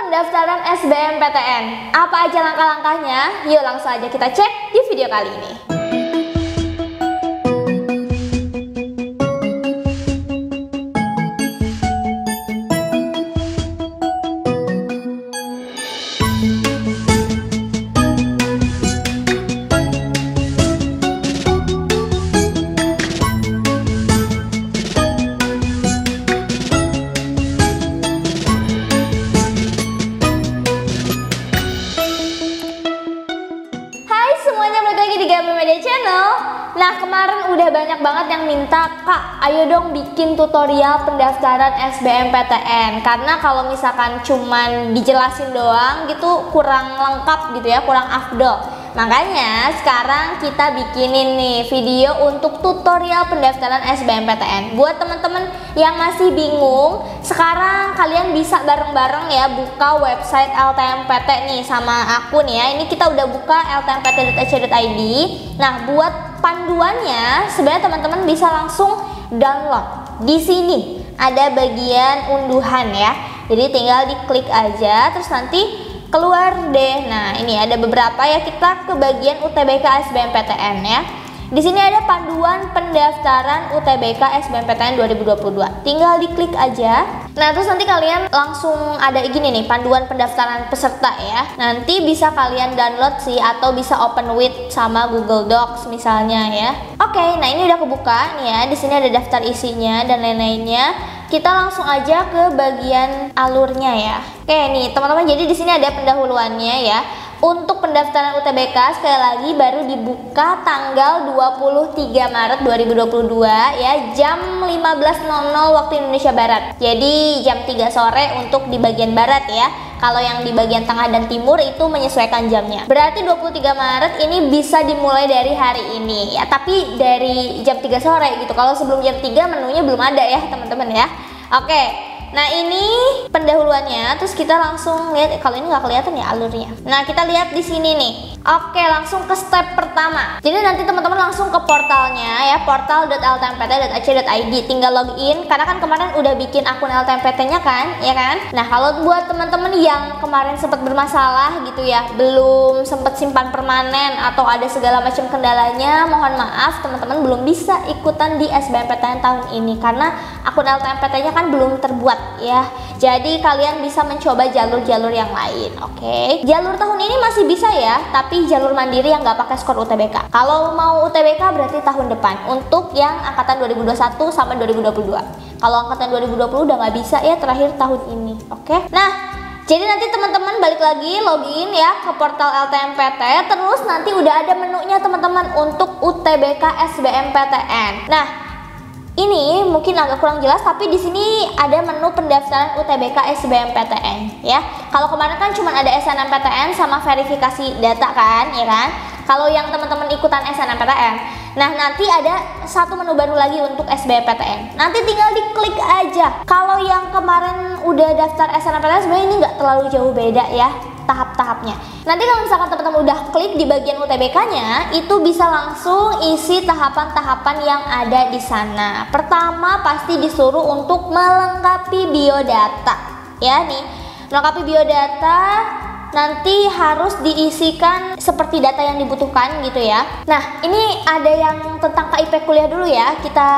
pendaftaran SBMPTN. Apa aja langkah-langkahnya? Yuk langsung aja kita cek di video kali ini. Channel. Nah, kemarin udah banyak banget yang minta, Kak, ayo dong bikin tutorial pendaftaran SBMPTN. Karena kalau misalkan cuman dijelasin doang gitu kurang lengkap gitu ya, kurang afdol. Makanya sekarang kita bikinin nih video untuk tutorial pendaftaran SBMPTN. Buat teman-teman yang masih bingung, sekarang kalian bisa bareng-bareng ya buka website LTMPT nih sama aku nih ya. Ini kita udah buka ltmpt.ac.id. Nah, buat panduannya sebenarnya teman-teman bisa langsung download. Di sini ada bagian unduhan ya. Jadi tinggal diklik aja terus nanti keluar deh. Nah, ini ada beberapa ya, kita ke bagian UTBK SBMPTN ya. Di sini ada panduan pendaftaran UTBK SBMPTN 2022. Tinggal diklik aja. Nah, terus nanti kalian langsung ada gini nih, panduan pendaftaran peserta ya. Nanti bisa kalian download sih atau bisa open with sama Google Docs misalnya ya. Oke, nah ini udah kebuka nih ya. Di sini ada daftar isinya dan lain-lainnya. Kita langsung aja ke bagian alurnya ya. Oke nih teman-teman, jadi di sini ada pendahuluannya ya. Untuk pendaftaran UTBK sekali lagi baru dibuka tanggal 23 Maret 2022 ya, jam 15.00 waktu Indonesia Barat. Jadi jam 3 sore untuk di bagian barat ya. Kalau yang di bagian tengah dan timur itu menyesuaikan jamnya. Berarti 23 Maret ini bisa dimulai dari hari ini ya, tapi dari jam 3 sore gitu. Kalau sebelum jam 3 menunya belum ada ya teman-teman ya. Oke. Nah, ini pendahuluannya, terus kita langsung lihat. Kalau ini nggak kelihatan ya alurnya. Nah, kita lihat di sini nih. Oke, langsung ke step pertama. Jadi nanti teman-teman langsung ke portalnya ya, portal.ltmpt.ac.id. Tinggal login, karena kan kemarin udah bikin akun LTMPT-nya kan, ya kan? Nah, kalau buat teman-teman yang kemarin sempat bermasalah gitu ya, belum sempat simpan permanen atau ada segala macam kendalanya, mohon maaf teman-teman belum bisa ikutan di SBMPTN tahun ini karena akun LTMPT-nya kan belum terbuat ya. Jadi kalian bisa mencoba jalur-jalur yang lain. Oke. Jalur tahun ini masih bisa ya, tapi jalur mandiri yang nggak pakai skor UTBK. Kalau mau UTBK berarti tahun depan untuk yang angkatan 2021 sama 2022. Kalau angkatan 2020 udah nggak bisa ya, terakhir tahun ini. Oke. Nah, jadi nanti teman-teman balik lagi login ya ke portal LTMPT, terus nanti udah ada menunya teman-teman untuk UTBK SBMPTN. Nah, ini mungkin agak kurang jelas, tapi di sini ada menu pendaftaran UTBK SBMPTN ya. Kalau kemarin kan cuma ada SNMPTN sama verifikasi data kan, ya kan? Kalau yang teman-teman ikutan SNMPTN, nah nanti ada satu menu baru lagi untuk SBMPTN. Nanti tinggal diklik aja. Kalau yang kemarin udah daftar SNMPTN sebenarnya ini nggak terlalu jauh beda ya tahap-tahapnya. Nanti kalau misalkan teman-teman udah klik di bagian UTBK-nya, itu bisa langsung isi tahapan-tahapan yang ada di sana. Pertama pasti disuruh untuk melengkapi biodata. Ya nih, melengkapi biodata nanti harus diisikan seperti data yang dibutuhkan gitu ya. Nah, ini ada yang tentang KIP kuliah dulu ya. Kita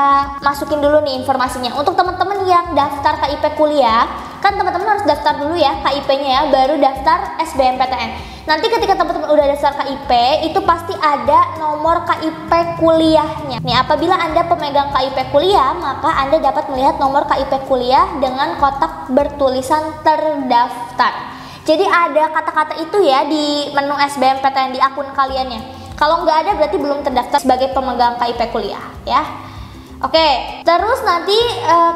masukin dulu nih informasinya. Untuk teman-teman yang daftar KIP kuliah, kan teman-teman harus daftar dulu ya KIP-nya ya, baru daftar SBMPTN. Nanti ketika teman-teman udah daftar KIP, itu pasti ada nomor KIP kuliahnya. Nih, apabila Anda pemegang KIP kuliah, maka Anda dapat melihat nomor KIP kuliah dengan kotak bertulisan terdaftar. Jadi ada kata-kata itu ya di menu SBMPTN di akun kaliannya. Kalau nggak ada berarti belum terdaftar sebagai pemegang KIP kuliah ya. Oke, terus nanti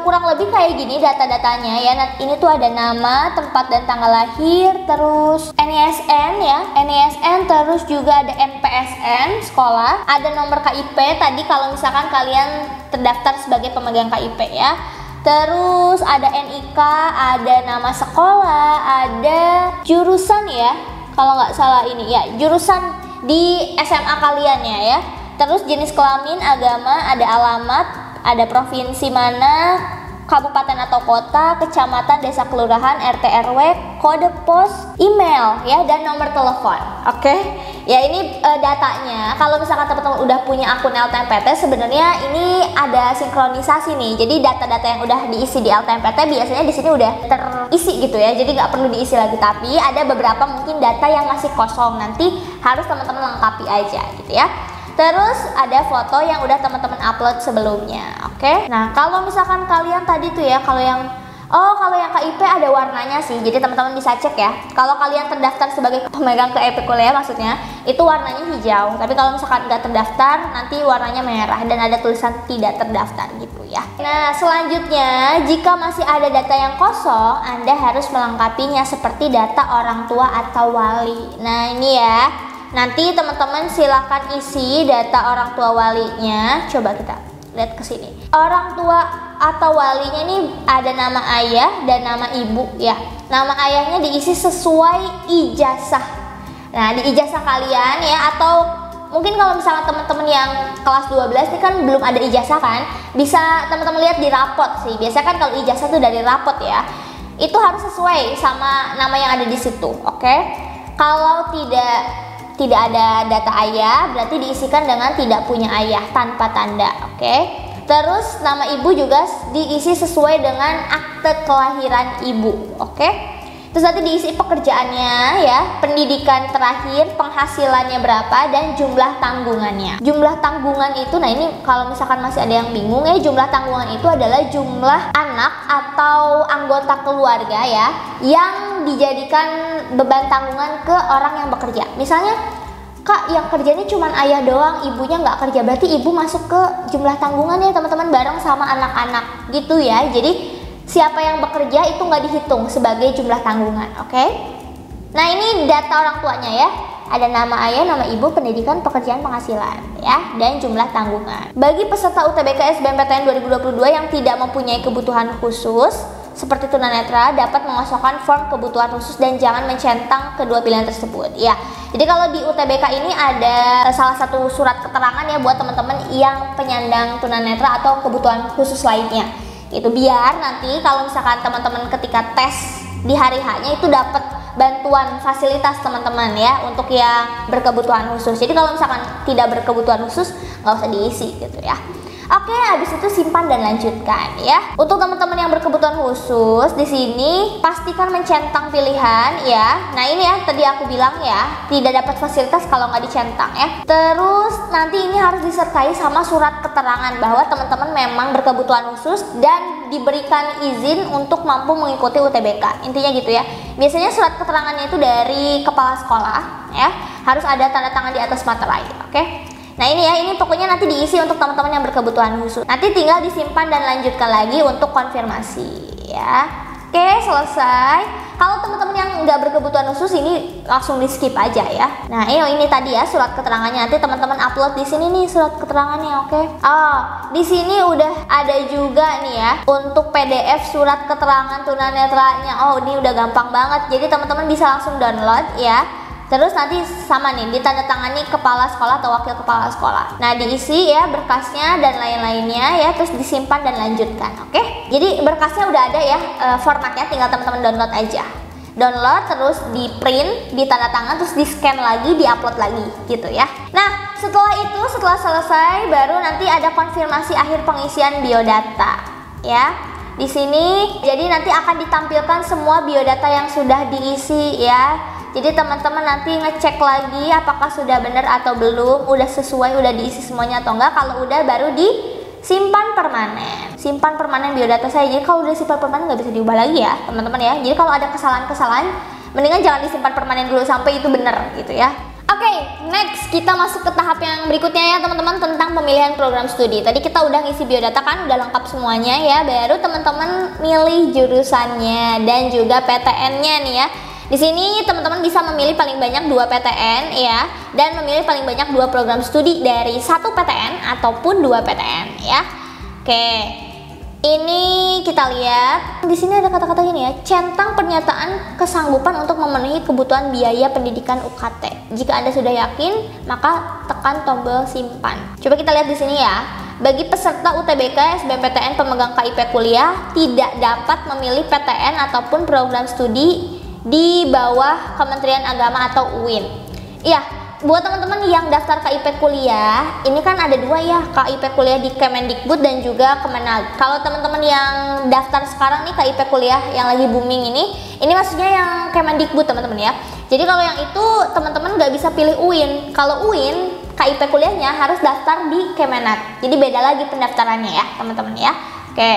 kurang lebih kayak gini data-datanya ya. Ini tuh ada nama, tempat dan tanggal lahir, terus NISN ya, NISN, terus juga ada NPSN sekolah, ada nomor KIP tadi kalau misalkan kalian terdaftar sebagai pemegang KIP ya. Terus ada NIK, ada nama sekolah, ada jurusan ya, kalau nggak salah ini ya, jurusan di SMA kalian ya. Terus jenis kelamin, agama, ada alamat, ada provinsi mana, kabupaten atau kota, kecamatan, desa, kelurahan, RT, RW, kode pos, email ya, dan nomor telepon. Oke. Ya ini datanya. Kalau misalkan teman-teman udah punya akun LTMPT, sebenarnya ini ada sinkronisasi nih. Jadi data-data yang udah diisi di LTMPT biasanya di sini udah terisi gitu ya. Jadi nggak perlu diisi lagi. Tapi ada beberapa mungkin data yang masih kosong. Nanti harus teman-teman lengkapi aja gitu ya. Terus ada foto yang udah teman-teman upload sebelumnya, oke? Nah, kalau misalkan kalian tadi tuh ya, kalau yang KIP ada warnanya sih, jadi teman-teman bisa cek ya. Kalau kalian terdaftar sebagai pemegang KIP kuliah maksudnya, itu warnanya hijau. Tapi kalau misalkan nggak terdaftar, nanti warnanya merah dan ada tulisan tidak terdaftar gitu ya. Nah, selanjutnya jika masih ada data yang kosong, Anda harus melengkapinya seperti data orang tua atau wali. Nah, ini ya. Nanti teman-teman silakan isi data orang tua walinya. Coba kita lihat ke sini. Orang tua atau walinya ini ada nama ayah dan nama ibu ya. Nama ayahnya diisi sesuai ijazah. Nah, di ijazah kalian ya, atau mungkin kalau misalnya teman-teman yang kelas 12 ini kan belum ada ijazah kan, bisa teman-teman lihat di rapot sih. Biasanya kan kalau ijazah itu dari rapot ya. Itu harus sesuai sama nama yang ada di situ, oke? Kalau tidak ada data ayah, berarti diisikan dengan tidak punya ayah tanpa tanda, oke? Terus nama ibu juga diisi sesuai dengan akte kelahiran ibu, oke? Terus nanti diisi pekerjaannya ya, pendidikan terakhir, penghasilannya berapa, dan jumlah tanggungannya. Jumlah tanggungan itu, nah ini kalau misalkan masih ada yang bingung ya, jumlah tanggungan itu adalah jumlah anak atau anggota keluarga ya, yang dijadikan beban tanggungan ke orang yang bekerja. Misalnya, Kak, yang kerjanya cuma ayah doang, ibunya nggak kerja, berarti ibu masuk ke jumlah tanggungan ya teman-teman, bareng sama anak-anak gitu ya. Jadi siapa yang bekerja itu nggak dihitung sebagai jumlah tanggungan, oke? Nah, ini data orang tuanya ya. Ada nama ayah, nama ibu, pendidikan, pekerjaan, penghasilan ya, dan jumlah tanggungan. Bagi peserta UTBK SBMPTN 2022 yang tidak mempunyai kebutuhan khusus seperti tunanetra, dapat mengosongkan form kebutuhan khusus dan jangan mencentang kedua pilihan tersebut ya. Jadi kalau di UTBK ini ada salah satu surat keterangan ya buat teman-teman yang penyandang tunanetra atau kebutuhan khusus lainnya. Itu biar nanti kalau misalkan teman-teman ketika tes di hari H-nya itu dapat bantuan fasilitas teman-teman ya untuk yang berkebutuhan khusus. Jadi kalau misalkan tidak berkebutuhan khusus nggak usah diisi gitu ya. Oke, habis itu simpan dan lanjutkan ya. Untuk teman-teman yang berkebutuhan khusus di sini pastikan mencentang pilihan ya. Nah, ini ya tadi aku bilang ya, tidak dapat fasilitas kalau nggak dicentang ya. Terus nanti ini harus disertai sama surat keterangan bahwa teman-teman memang berkebutuhan khusus dan diberikan izin untuk mampu mengikuti UTBK. Intinya gitu ya. Biasanya surat keterangannya itu dari kepala sekolah ya. Harus ada tanda tangan di atas materai, oke? Nah, ini ya, ini pokoknya nanti diisi untuk teman-teman yang berkebutuhan khusus. Nanti tinggal disimpan dan lanjutkan lagi untuk konfirmasi ya. Oke, selesai. Kalau teman-teman yang nggak berkebutuhan khusus ini langsung di skip aja ya. Nah, ini tadi ya surat keterangannya. Nanti teman-teman upload di sini nih surat keterangannya, oke? Oh, di sini udah ada juga nih ya untuk PDF surat keterangan tunanetranya. Oh, ini udah gampang banget. Jadi teman-teman bisa langsung download ya. Terus nanti sama nih ditandatangani kepala sekolah atau wakil kepala sekolah. Nah, diisi ya berkasnya dan lain-lainnya ya, terus disimpan dan lanjutkan, oke? Jadi berkasnya udah ada ya formatnya, tinggal teman-teman download aja. Download terus di print, ditandatangan, terus di scan lagi, diupload lagi gitu ya. Nah, setelah itu, setelah selesai baru nanti ada konfirmasi akhir pengisian biodata ya. Di sini jadi nanti akan ditampilkan semua biodata yang sudah diisi ya. Jadi teman-teman nanti ngecek lagi apakah sudah benar atau belum, udah sesuai, udah diisi semuanya atau enggak. Kalau udah baru disimpan permanen. Simpan permanen biodata saya. Jadi kalau udah simpan permanen nggak bisa diubah lagi ya teman-teman ya. Jadi kalau ada kesalahan-kesalahan mendingan jangan disimpan permanen dulu sampai itu benar gitu ya. Oke, next kita masuk ke tahap yang berikutnya ya teman-teman, tentang pemilihan program studi. Tadi kita udah ngisi biodata kan, udah lengkap semuanya ya. Baru teman-teman milih jurusannya dan juga PTN-nya nih ya. Di sini teman-teman bisa memilih paling banyak 2 PTN ya, dan memilih paling banyak 2 program studi dari 1 PTN ataupun 2 PTN ya. Oke. Ini kita lihat di sini ada kata-kata gini ya, centang pernyataan kesanggupan untuk memenuhi kebutuhan biaya pendidikan UKT. Jika Anda sudah yakin, maka tekan tombol simpan. Coba kita lihat di sini ya. bagi peserta UTBK SBMPTN pemegang KIP kuliah tidak dapat memilih PTN ataupun program studi di bawah Kementerian Agama atau UIN. Iya, buat teman-teman yang daftar KIP kuliah, ini kan ada dua ya, KIP kuliah di Kemendikbud dan juga Kemenag. Kalau teman-teman yang daftar sekarang nih KIP kuliah yang lagi booming ini maksudnya yang Kemendikbud teman-teman ya. Jadi kalau yang itu teman-teman nggak bisa pilih UIN. Kalau UIN KIP kuliahnya harus daftar di Kemenag. Jadi beda lagi pendaftarannya ya teman-teman ya. Oke.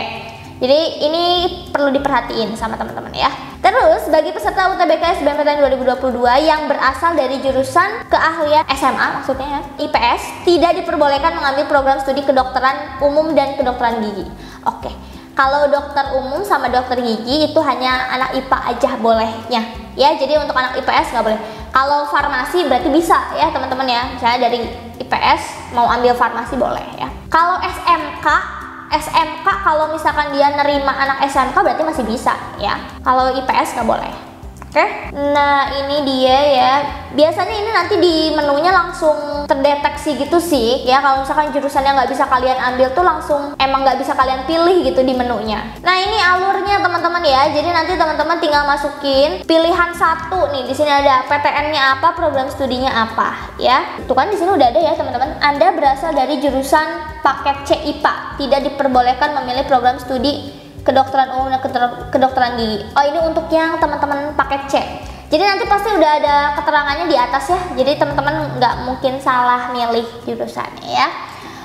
Jadi ini perlu diperhatiin sama teman-teman ya. Terus bagi peserta UTBK SBMPTN 2022 yang berasal dari jurusan keahlian SMA maksudnya ya, IPS, tidak diperbolehkan mengambil program studi kedokteran umum dan kedokteran gigi. Oke. Kalau dokter umum sama dokter gigi itu hanya anak IPA aja bolehnya ya. Jadi untuk anak IPS nggak boleh. Kalau farmasi berarti bisa ya teman-teman ya. Misalnya dari IPS mau ambil farmasi boleh ya. Kalau SMK kalau misalkan dia nerima anak SMK berarti masih bisa ya. Kalau IPS nggak boleh. Oke. Nah ini dia ya. Biasanya ini nanti di menunya langsung terdeteksi gitu sih ya. Kalau misalkan jurusan yang nggak bisa kalian ambil tuh langsung emang nggak bisa kalian pilih gitu di menunya. Nah ini alurnya teman-teman ya. Jadi nanti teman-teman tinggal masukin pilihan satu nih. Di sini ada PTN-nya apa, program studinya apa ya. Itu kan di sini udah ada ya teman-teman. Anda berasal dari jurusan paket C IPA, tidak diperbolehkan memilih program studi kedokteran umum dan kedokteran gigi. Oh ini untuk yang teman-teman paket C. Jadi nanti pasti udah ada keterangannya di atas ya. Jadi teman-teman nggak mungkin salah milih jurusannya ya.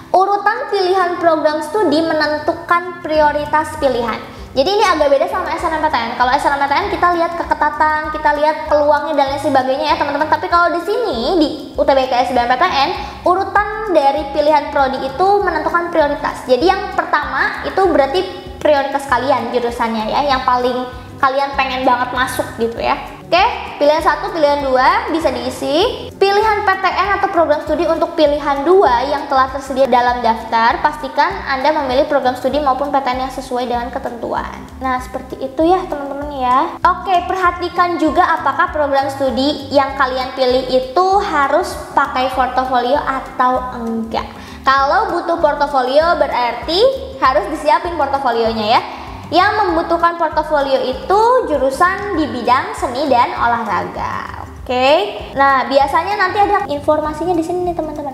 Urutan pilihan program studi menentukan prioritas pilihan. Jadi ini agak beda sama SNMPTN. Kalau SNMPTN kita lihat keketatan, kita lihat peluangnya dan lain sebagainya ya teman-teman. Tapi kalau di sini di UTBK SBMPTN, urutan dari pilihan prodi itu menentukan prioritas. Jadi yang pertama itu berarti prioritas kalian jurusannya ya, yang paling kalian pengen banget masuk gitu ya. Oke, pilihan 1, pilihan 2 bisa diisi. Pilihan PTN atau program studi untuk pilihan 2 yang telah tersedia dalam daftar, pastikan Anda memilih program studi maupun PTN yang sesuai dengan ketentuan. Nah, seperti itu ya teman-teman ya. Oke, perhatikan juga apakah program studi yang kalian pilih itu harus pakai portofolio atau enggak. Kalau butuh portofolio berarti harus disiapin portofolionya ya. Yang membutuhkan portofolio itu jurusan di bidang seni dan olahraga. Oke. Nah, biasanya nanti ada informasinya di sini nih teman-teman.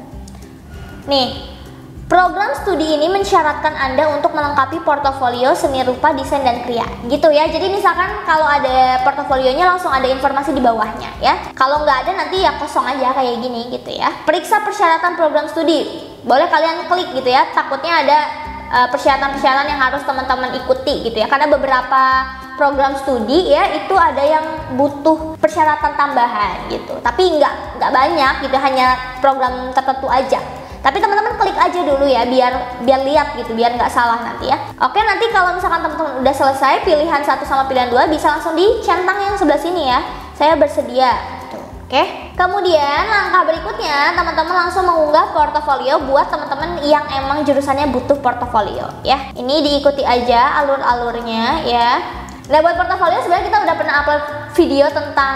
Nih, program studi ini mensyaratkan Anda untuk melengkapi portofolio seni rupa, desain dan kriya. Gitu ya. Jadi misalkan kalau ada portofolionya langsung ada informasi di bawahnya ya. Kalau nggak ada nanti ya kosong aja kayak gini gitu ya. Periksa persyaratan program studi. Boleh kalian klik gitu ya. Takutnya ada persyaratan-persyaratan yang harus teman-teman ikuti gitu ya, karena beberapa program studi ya itu ada yang butuh persyaratan tambahan gitu, tapi nggak banyak gitu, hanya program tertentu aja. Tapi teman-teman klik aja dulu ya biar lihat gitu, biar nggak salah nanti ya. Oke, nanti kalau misalkan teman-teman udah selesai pilihan 1 sama pilihan 2 bisa langsung dicentang yang sebelah sini ya, saya bersedia. Oke, kemudian langkah berikutnya teman-teman langsung mengunggah portofolio buat teman-teman yang emang jurusannya butuh portofolio ya. Ini diikuti aja alur-alurnya ya. Nah, buat portofolio sebenarnya kita udah pernah upload video tentang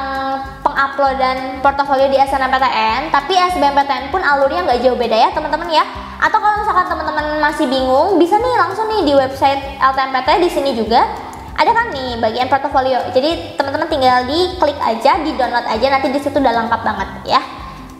penguploadan portofolio di SNMPTN, tapi SBMPTN pun alurnya nggak jauh beda ya teman-teman ya. Atau kalau misalkan teman-teman masih bingung, bisa nih langsung nih di website LTMPT di sini juga. Ada kan nih bagian portofolio. Jadi teman-teman tinggal diklik aja, di-download aja, nanti di situ udah lengkap banget ya.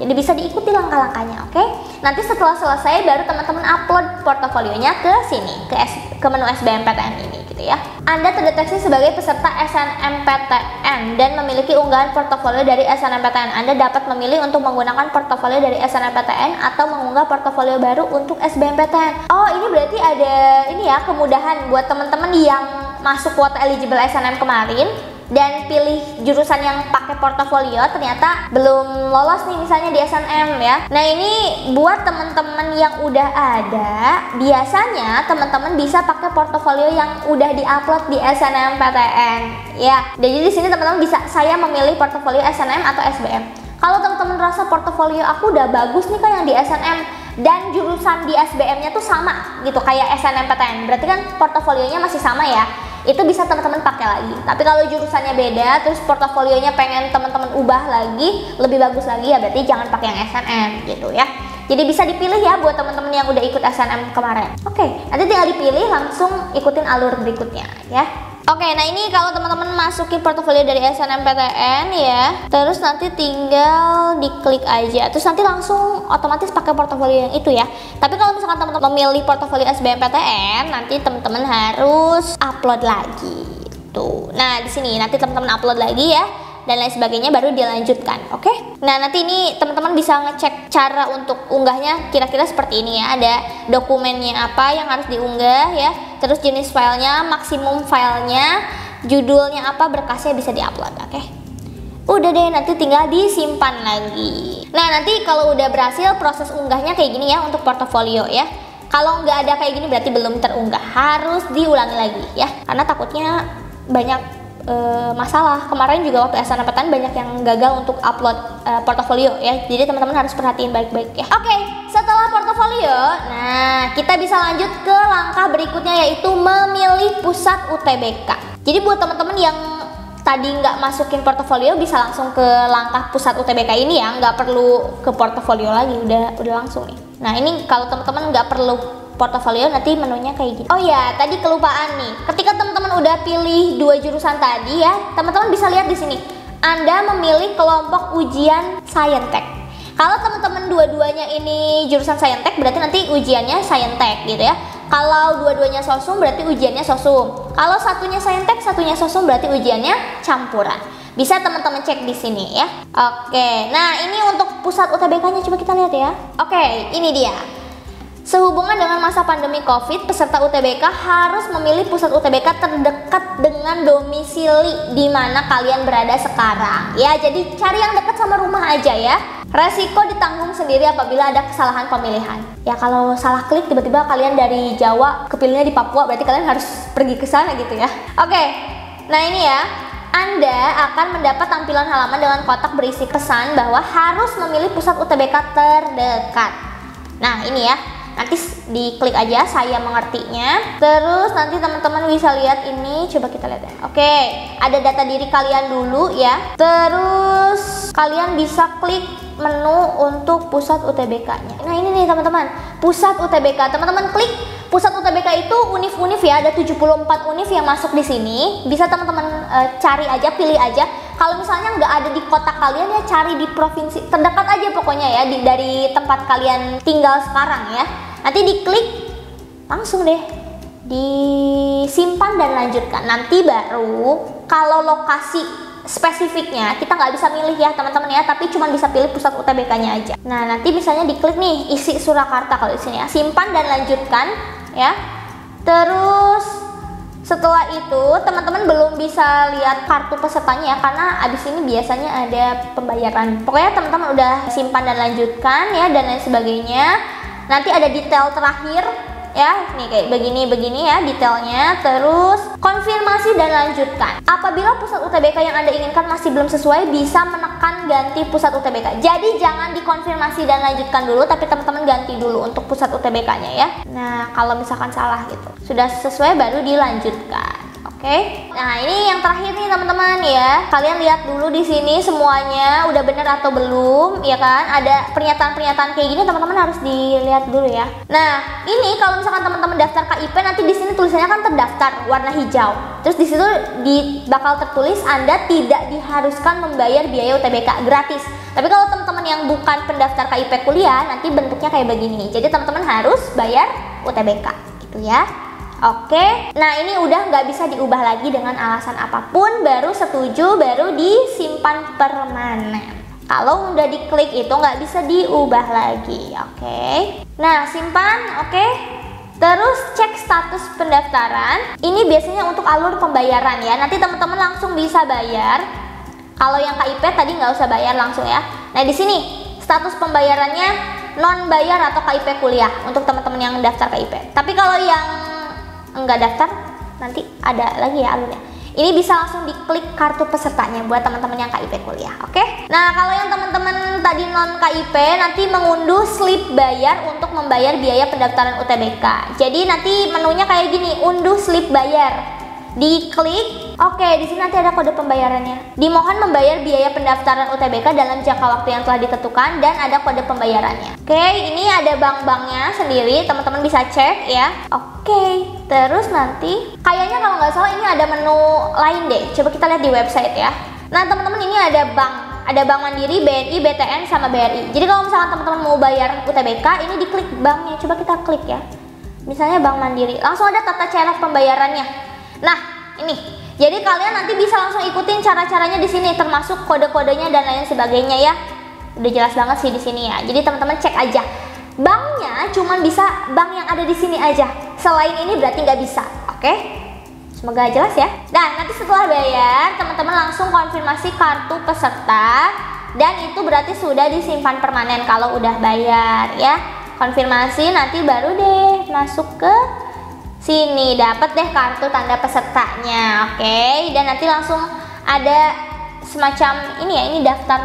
Jadi bisa diikuti langkah-langkahnya, oke? Nanti setelah selesai baru teman-teman upload portofolionya ke sini, ke menu SBMPTN ini gitu ya. Anda terdeteksi sebagai peserta SNMPTN dan memiliki unggahan portofolio dari SNMPTN. Anda dapat memilih untuk menggunakan portofolio dari SNMPTN atau mengunggah portofolio baru untuk SBMPTN. Oh, ini berarti ada ini ya, kemudahan buat teman-teman yang masuk kuota eligible SNM kemarin dan pilih jurusan yang pakai portofolio ternyata belum lolos nih misalnya di SNM ya. Nah, ini buat teman-teman yang udah ada, biasanya teman-teman bisa pakai portofolio yang udah diupload di SNMPTN ya. Jadi di sini teman-teman bisa saya memilih portofolio SNM atau SBM. Kalau teman-teman rasa portofolio aku udah bagus nih kan yang di SNM dan jurusan di SBM-nya tuh sama gitu kayak SNMPTN, berarti kan portofolionya masih sama ya. Itu bisa teman-teman pakai lagi. Tapi kalau jurusannya beda, terus portofolionya pengen teman-teman ubah lagi, lebih bagus lagi ya berarti jangan pakai yang SNM gitu ya. Jadi bisa dipilih ya buat teman-teman yang udah ikut SNM kemarin. Oke, nanti tinggal dipilih langsung ikutin alur berikutnya ya. Oke, nah ini kalau teman-teman masukin portofolio dari SNMPTN ya, terus nanti tinggal diklik aja, terus nanti langsung otomatis pakai portofolio yang itu ya. Tapi kalau misalkan teman-teman memilih portofolio SBMPTN, nanti teman-teman harus upload lagi. Tuh, nah di sini nanti teman-teman upload lagi ya, dan lain sebagainya baru dilanjutkan. Oke. Nah, nanti ini teman-teman bisa ngecek cara untuk unggahnya kira-kira seperti ini ya. Ada dokumennya apa yang harus diunggah ya. Terus jenis filenya, maksimum filenya, judulnya apa, berkasnya bisa diupload. Oke. Udah deh, nanti tinggal disimpan lagi. Nah, nanti kalau udah berhasil proses unggahnya kayak gini ya untuk portofolio ya. Kalau nggak ada kayak gini berarti belum terunggah, harus diulangi lagi ya. Karena takutnya banyak masalah. Kemarin juga waktu SNMPTN banyak yang gagal untuk upload portofolio ya. Jadi teman-teman harus perhatiin baik-baik ya. Oke, setelah portofolio, nah kita bisa lanjut ke langkah berikutnya yaitu memilih pusat UTBK. Jadi buat teman-teman yang tadi nggak masukin portofolio bisa langsung ke langkah pusat UTBK ini ya, nggak perlu ke portofolio lagi, udah langsung nih. Nah ini kalau teman-teman nggak perlu portofolio, nanti menunya kayak gini. Oh ya, tadi kelupaan nih. Ketika teman-teman udah pilih 2 jurusan tadi ya, teman-teman bisa lihat di sini. Anda memilih kelompok ujian Saintek. Kalau teman-teman dua-duanya ini jurusan Saintek, berarti nanti ujiannya Saintek gitu ya. Kalau dua-duanya Sosum, berarti ujiannya Sosum. Kalau satunya Saintek, satunya Sosum, berarti ujiannya campuran. Bisa teman-teman cek di sini ya. Oke, nah ini untuk pusat UTBK-nya coba kita lihat ya. Oke, ini dia. Sehubungan dengan masa pandemi COVID, peserta UTBK harus memilih pusat UTBK terdekat dengan domisili di mana kalian berada sekarang. Ya, jadi cari yang dekat sama rumah aja ya. Resiko ditanggung sendiri apabila ada kesalahan pemilihan. Ya, kalau salah klik tiba-tiba kalian dari Jawa kepilihnya di Papua, berarti kalian harus pergi ke sana gitu ya. Oke, nah ini ya. Anda akan mendapat tampilan halaman dengan kotak berisi pesan bahwa harus memilih pusat UTBK terdekat. Nah, ini ya. Nanti diklik aja saya mengertinya. Terus nanti teman-teman bisa lihat ini, coba kita lihat ya. Oke, ada data diri kalian dulu ya. Terus kalian bisa klik menu untuk pusat UTBK-nya. Nah, ini nih teman-teman, pusat UTBK. Teman-teman klik pusat UTBK itu univ-univ ya, ada 74 univ yang masuk di sini. Bisa teman-teman cari aja, pilih aja. Kalau misalnya nggak ada di kota kalian ya, cari di provinsi terdekat aja pokoknya ya, dari tempat kalian tinggal sekarang ya. Nanti diklik, langsung deh disimpan dan lanjutkan. Nanti baru kalau lokasi spesifiknya kita nggak bisa milih ya teman-teman ya, tapi cuma bisa pilih pusat UTBK-nya aja. Nah, nanti misalnya diklik nih isi Surakarta kalau di sini ya, simpan dan lanjutkan ya. Terus setelah itu teman-teman belum bisa lihat kartu pesertanya ya, karena abis ini biasanya ada pembayaran. Pokoknya teman-teman udah simpan dan lanjutkan ya, dan lain sebagainya. Nanti ada detail terakhir ya, nih kayak begini ya detailnya. Terus konfirmasi dan lanjutkan. Apabila pusat UTBK yang Anda inginkan masih belum sesuai, bisa menekan ganti pusat UTBK. Jadi jangan dikonfirmasi dan lanjutkan dulu, tapi teman-teman ganti dulu untuk pusat UTBK-nya ya. Nah, kalau misalkan salah gitu, sudah sesuai baru dilanjutkan. Oke. Nah, ini yang terakhir nih teman-teman ya. Kalian lihat dulu di sini semuanya udah bener atau belum, ya kan? Ada pernyataan-pernyataan kayak gini teman-teman harus dilihat dulu ya. Nah, ini kalau misalkan teman-teman daftar KIP, nanti di sini tulisannya kan terdaftar warna hijau. Terus di situ bakal tertulis Anda tidak diharuskan membayar biaya UTBK, gratis. Tapi kalau teman-teman yang bukan pendaftar KIP kuliah, nanti bentuknya kayak begini. Jadi teman-teman harus bayar UTBK gitu ya. Oke, nah ini udah nggak bisa diubah lagi dengan alasan apapun, baru setuju, baru disimpan permanen. Kalau udah diklik itu nggak bisa diubah lagi, oke. Nah, simpan, oke. Terus cek status pendaftaran. Ini biasanya untuk alur pembayaran ya. Nanti teman-teman langsung bisa bayar. Kalau yang KIP tadi nggak usah bayar langsung ya. Nah, di sini status pembayarannya non bayar atau KIP kuliah untuk teman-teman yang daftar KIP. Tapi kalau yang enggak daftar, nanti ada lagi ya alurnya. Ini bisa langsung diklik kartu pesertanya buat teman-teman yang KIP kuliah, oke? Nah, kalau yang teman-teman tadi non KIP, nanti mengunduh slip bayar untuk membayar biaya pendaftaran UTBK. Jadi nanti menunya kayak gini, unduh slip bayar. Diklik, Oke, di sini nanti ada kode pembayarannya. Dimohon membayar biaya pendaftaran UTBK dalam jangka waktu yang telah ditentukan dan ada kode pembayarannya. Oke, ini ada bank-banknya sendiri, teman-teman bisa cek ya. Oke, terus nanti kayaknya kalau nggak salah ini ada menu lain deh. Coba kita lihat di website ya. Nah, teman-teman ini ada Bank Mandiri, BNI, BTN, sama BRI. Jadi kalau misalkan teman-teman mau bayar UTBK, ini diklik banknya. Coba kita klik ya. Misalnya Bank Mandiri, langsung ada tata cara pembayarannya. Nah, ini. Jadi kalian nanti bisa langsung ikutin cara-caranya di sini, termasuk kode-kodenya dan lain sebagainya ya. Udah jelas banget sih di sini ya. Jadi teman-teman cek aja. Banknya cuma bisa bank yang ada di sini aja. Selain ini berarti nggak bisa. Oke? Semoga jelas ya. Dan nanti setelah bayar, teman-teman langsung konfirmasi kartu peserta dan itu berarti sudah disimpan permanen kalau udah bayar ya. Konfirmasi nanti baru deh masuk ke sini, dapat deh kartu tanda pesertanya. Oke, dan nanti langsung ada semacam ini ya, ini daftar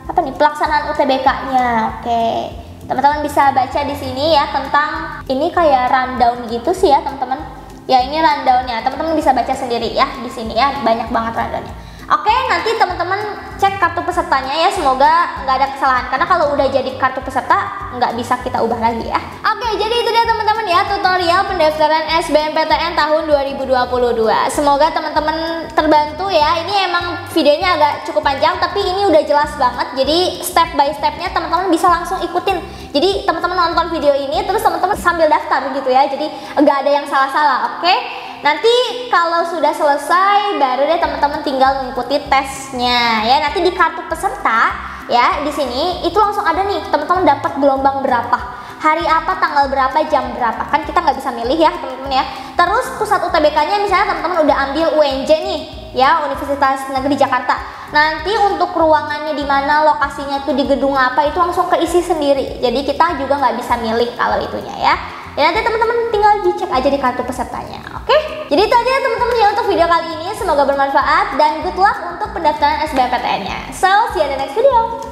apa nih, pelaksanaan UTBK-nya. Oke. Teman-teman bisa baca di sini ya tentang ini kayak rundown gitu sih ya, teman-teman. Ya, ini rundownnya. Teman-teman bisa baca sendiri ya di sini ya, banyak banget rundownnya. Oke, nanti teman-teman cek kartu pesertanya ya, semoga nggak ada kesalahan karena kalau udah jadi kartu peserta nggak bisa kita ubah lagi ya. Oke, jadi itu dia teman-teman ya tutorial pendaftaran SBMPTN tahun 2022. Semoga teman-teman terbantu ya. Ini emang videonya agak cukup panjang tapi ini udah jelas banget. Jadi step by stepnya teman-teman bisa langsung ikutin. Jadi teman-teman nonton video ini terus teman-teman sambil daftar gitu ya. Jadi nggak ada yang salah-salah. Oke. Nanti kalau sudah selesai baru deh teman-teman tinggal mengikuti tesnya ya. Nanti di kartu peserta ya di sini itu langsung ada nih teman-teman dapat gelombang berapa, hari apa, tanggal berapa, jam berapa. Kan kita nggak bisa milih ya teman-teman ya. Terus pusat UTBK-nya misalnya teman-teman udah ambil UNJ nih ya, Universitas Negeri Jakarta. Nanti untuk ruangannya di mana, lokasinya itu di gedung apa itu langsung keisi sendiri. Jadi kita juga nggak bisa milih kalau itunya ya. Ya nanti teman-teman tinggal dicek aja di kartu pesertanya. Oke? Jadi itu aja teman-teman ya untuk video kali ini. Semoga bermanfaat dan good luck untuk pendaftaran SBMPTN-nya. So, see you in the next video.